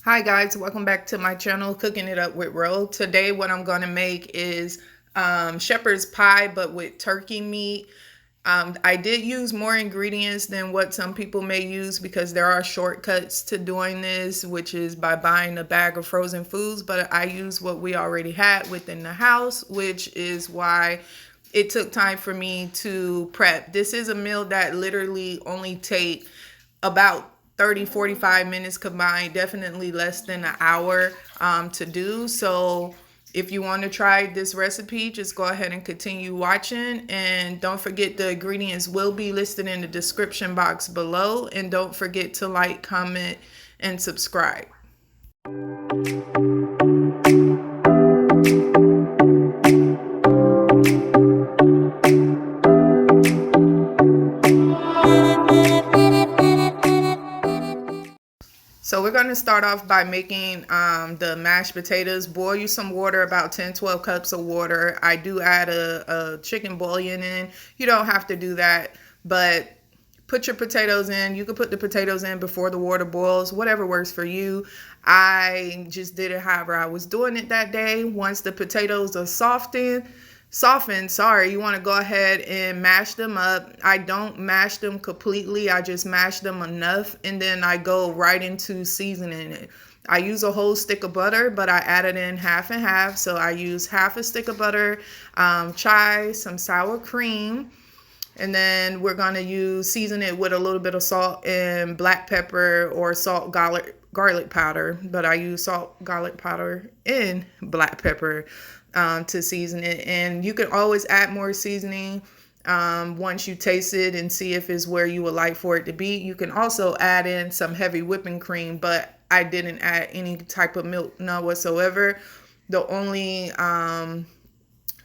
Hi guys, welcome back to my channel, Cooking It Up with Ro. Today what I'm going to make is shepherd's pie, but with turkey meat. I did use more ingredients than what some people may use because there are shortcuts to doing this, which is by buying a bag of frozen foods, but I use what we already had within the house, which is why it took time for me to prep. This is a meal that literally only take about 30-45 minutes combined, definitely less than an hour to do. So if you want to try this recipe, just go ahead and continue watching, and don't forget the ingredients will be listed in the description box below, and don't forget to like, comment, and subscribe. So we're going to start off by making the mashed potatoes. Boil you some water, about 10-12 cups of water. I do add a chicken bouillon in. You don't have to do that, but put your potatoes in. You can put the potatoes in before the water boils, whatever works for you. I just did it however I was doing it that day. Once the potatoes are softened, you want to go ahead and mash them up. I don't mash them completely, I just mash them enough, and then I go right into seasoning it. I use a whole stick of butter, but I added in half and half. So I use half a stick of butter, chive, some sour cream, and then we're going to season it with a little bit of salt and black pepper or salt garlic powder, but I use salt, garlic powder, and black pepper to season it. And you can always add more seasoning once you taste it and see if it's where you would like for it to be. You can also add in some heavy whipping cream, but I didn't add any type of milk, none whatsoever. The only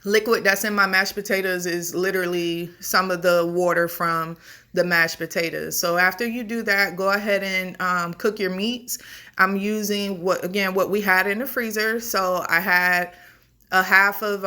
liquid that's in my mashed potatoes is literally some of the water from the mashed potatoes. So after you do that, go ahead and cook your meats. I'm using what we had in the freezer. So I had a half of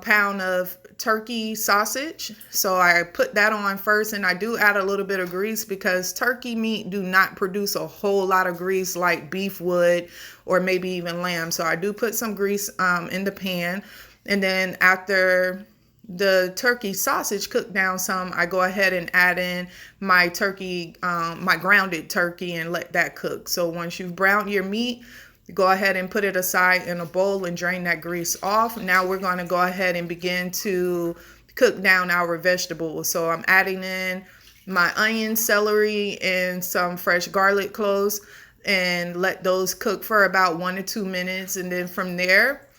pound of turkey sausage. So I put that on first, and I do add a little bit of grease because turkey meat do not produce a whole lot of grease like beef would, or maybe even lamb. So I do put some grease in the pan. And then after the turkey sausage cooked down some, I go ahead and add in my turkey, my grounded turkey, and let that cook. So once you've browned your meat, go ahead and put it aside in a bowl and drain that grease off. Now we're going to go ahead and begin to cook down our vegetables. So I'm adding in my onion, celery, and some fresh garlic cloves, and let those cook for about 1 to 2 minutes. And then from there,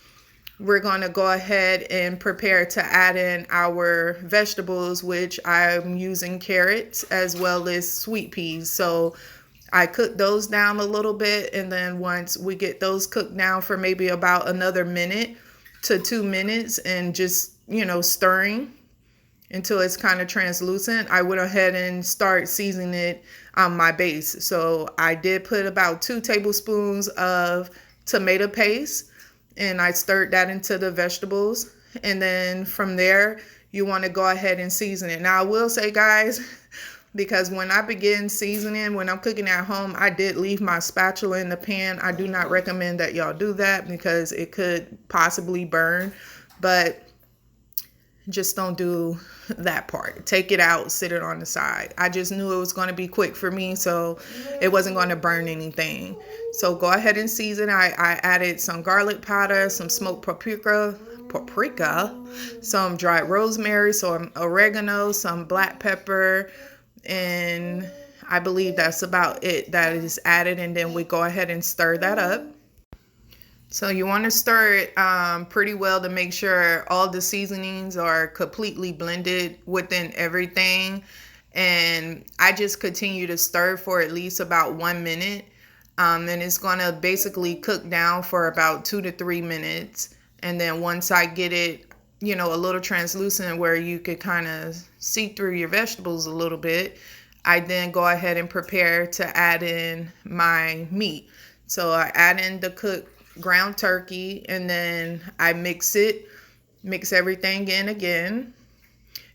we're going to go ahead and prepare to add in our vegetables, which I'm using carrots as well as sweet peas. So I cook those down a little bit, and then once we get those cooked down for maybe about another 1 to 2 minutes, and just, stirring until it's kind of translucent, I went ahead and start seasoning it on my base. So I did put about 2 tablespoons of tomato paste, and I stirred that into the vegetables. And then from there, you want to go ahead and season it. Now I will say, guys, because when I begin seasoning, when I'm cooking at home, I did leave my spatula in the pan. I do not recommend that y'all do that because it could possibly burn, but just don't do that part. Take it out, sit it on the side. I just knew it was going to be quick for me, so it wasn't going to burn anything. So go ahead and season. I added some garlic powder, some smoked paprika, some dried rosemary, some oregano, some black pepper, and I believe that's about it that is added. And then we go ahead and stir that up. So you want to stir it pretty well to make sure all the seasonings are completely blended within everything. And I just continue to stir for at least about 1 minute. And it's going to basically cook down for about 2 to 3 minutes. And then once I get it, a little translucent where you could kind of see through your vegetables a little bit, I then go ahead and prepare to add in my meat. So I add in the cooked ground turkey, and then I mix everything in again.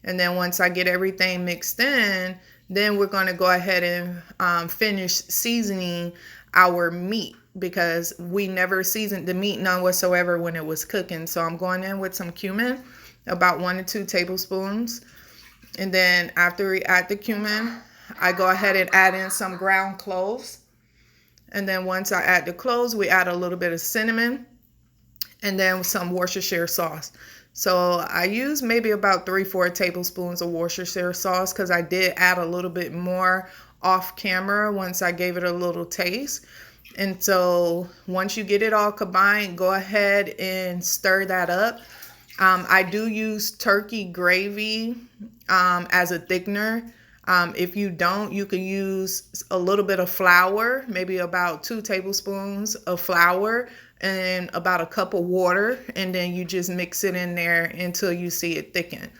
And then once I get everything mixed in, then we're going to go ahead and finish seasoning our meat, because we never seasoned the meat none whatsoever when it was cooking. So I'm going in with some cumin, about 1 to 2 tablespoons. And then after we add the cumin, I go ahead and add in some ground cloves. And then once I add the cloves, we add a little bit of cinnamon and then some Worcestershire sauce. So I use maybe about 3-4 tablespoons of Worcestershire sauce, because I did add a little bit more off camera once I gave it a little taste. And so once you get it all combined, go ahead and stir that up. I do use turkey gravy as a thickener. If you don't, you can use a little bit of flour, maybe about 2 tablespoons of flour and about a cup of water, and then you just mix it in there until you see it thicken.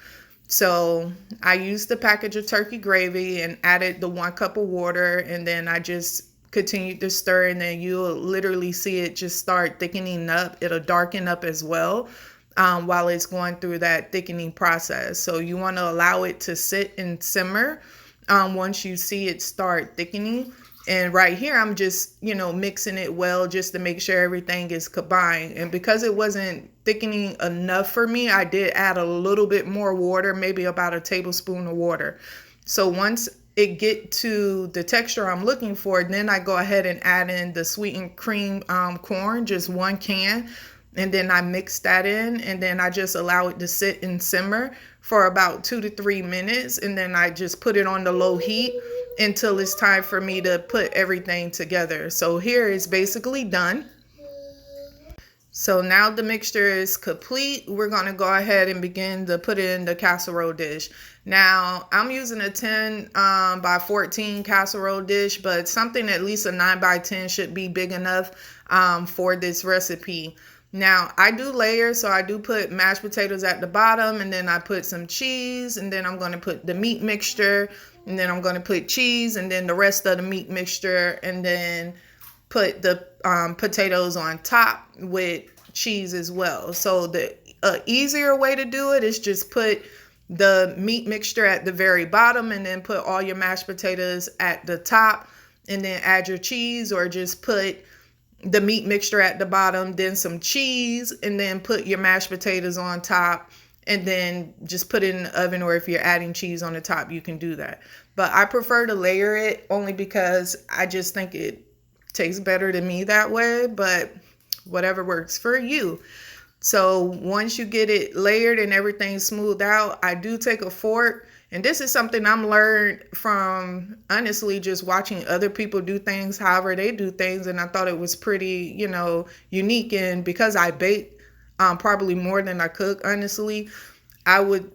So I used the package of turkey gravy and added the 1 cup of water, and then I just continued to stir, and then you'll literally see it just start thickening up. It'll darken up as well while it's going through that thickening process. So you want to allow it to sit and simmer once you see it start thickening. And right here, I'm just, mixing it well just to make sure everything is combined. And because it wasn't thickening enough for me, I did add a little bit more water, maybe about a tablespoon of water. So once it get to the texture I'm looking for, then I go ahead and add in the sweetened cream corn, just 1 can. And then I mix that in, and then I just allow it to sit and simmer for about 2 to 3 minutes. And then I just put it on the low heat until it's time for me to put everything together. So here it's basically done. So now the mixture is complete. We're going to go ahead and begin to put it in the casserole dish. Now I'm using a 10 by 14 casserole dish, but something at least a 9 by 10 should be big enough for this recipe. Now I do layers, so I do put mashed potatoes at the bottom, and then I put some cheese, and then I'm going to put the meat mixture, and then I'm going to put cheese, and then the rest of the meat mixture, and then put the potatoes on top with cheese as well. So the easier way to do it is just put the meat mixture at the very bottom, and then put all your mashed potatoes at the top, and then add your cheese, or just put the meat mixture at the bottom, then some cheese, and then put your mashed potatoes on top, and then just put it in the oven. Or if you're adding cheese on the top, you can do that. But I prefer to layer it only because I just think it tastes better to me that way, but whatever works for you. So once you get it layered and everything smoothed out, I do take a fork. And this is something I'm learned from, honestly, just watching other people do things, however they do things. And I thought it was pretty, unique. And because I bake probably more than I cook, honestly, I would,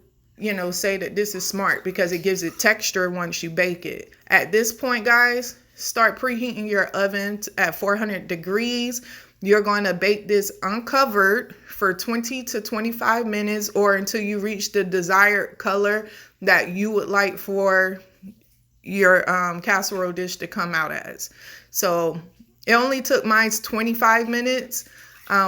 say that this is smart because it gives it texture once you bake it. At this point, guys, start preheating your oven at 400 degrees. You're going to bake this uncovered for 20 to 25 minutes, or until you reach the desired color that you would like for your casserole dish to come out as. So it only took mine 25 minutes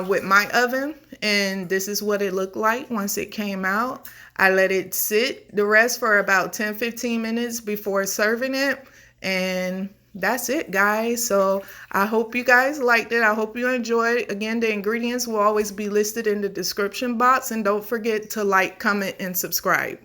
with my oven, and this is what it looked like once it came out. I let it sit the rest for about 10-15 minutes before serving it, and that's it, guys. So I hope you guys liked it. I hope you enjoyed. Again, the ingredients will always be listed in the description box, and don't forget to like, comment, and subscribe.